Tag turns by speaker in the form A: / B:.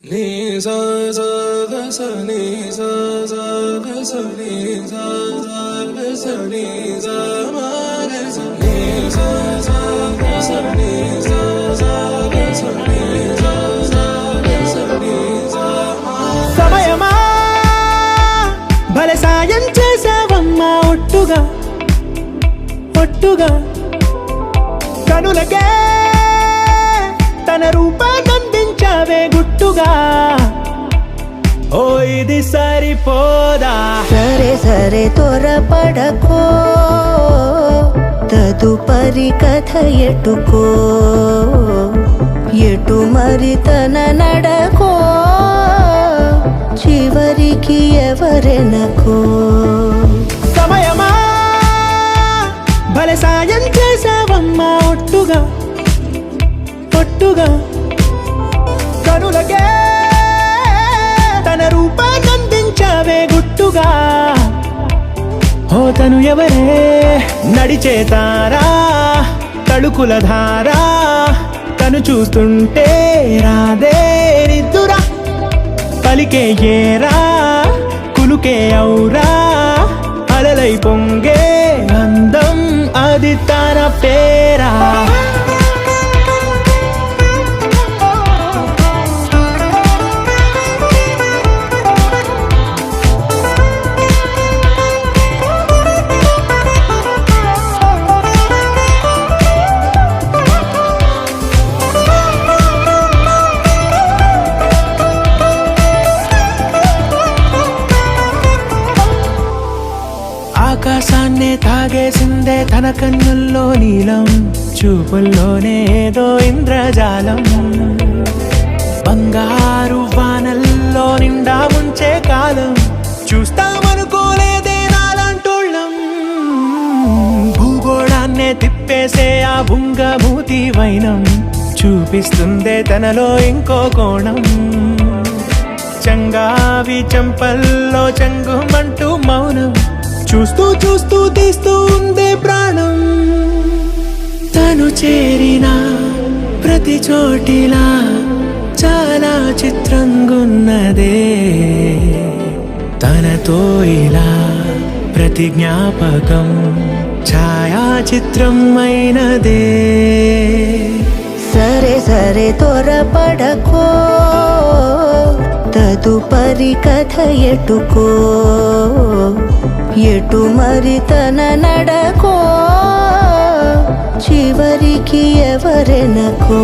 A: ni sa sa ga sa ni sa sa ga sa ni sa sa ga sa ni sa ma ga sa ni sa sa ga sa ni sa sa ga sa ni sa sa ga sa ni sa ma
B: సమయమా భలే సాయం చేసావమ్మా ఒట్టుగా ఒట్టుగా కనులకే తన రూపాన్నందించావే గుట్టుగా ఓ ఇది సరిపోదా
C: సరే సరే త్వరపడకో తదుపరి కథ ఎటుకో ఎటు మరి తన నడకో చివరికి ఎవరెనకో
B: సమయమా భలే సాయం చేసావమ్మా ఒట్టుగా ఒట్టుగా కనులకే తన రూపాన్నందించావే గుట్టుగా ఓ తను ఎవరే నడిచే తారా తళుకుల ధారా తను చూస్తుంటే రాదే నిద్దురా పలికే ఏరా కులుకే ఔరా అలలై పొంగే అందం అది తన పేరా ఆకాశాన్నే తాగేసిందే తన కన్నుల్లో నీలం చూపుల్లోనే ఏదో ఇంద్రజాలం బంగారు వానల్లో నిండా ముంచే కాలం చూస్తామనుకోలేదే నాలాంటోళ్ళం భూగోళాన్నే తిప్పేసే ఆ బుంగమూతి వైనం చూపిస్తుందే తనలో ఇంకో కోణం చంగావి చంపల్లో చంగుమంటూ మౌనం చూస్తూ చూస్తూ తీస్తూ ఉందే ప్రాణం తను చేరిన ప్రతి చోటిలా చాలా చిత్రంగున్నదే తనతో ఇలా ప్రతి జ్ఞాపకం ఛాయాచిత్రం అయినదే
C: సరే సరే త్వరపడకో తదుపరి కథ ఎటుకో ఎటు మరి తన నడకో చివరికి ఎవరెనకో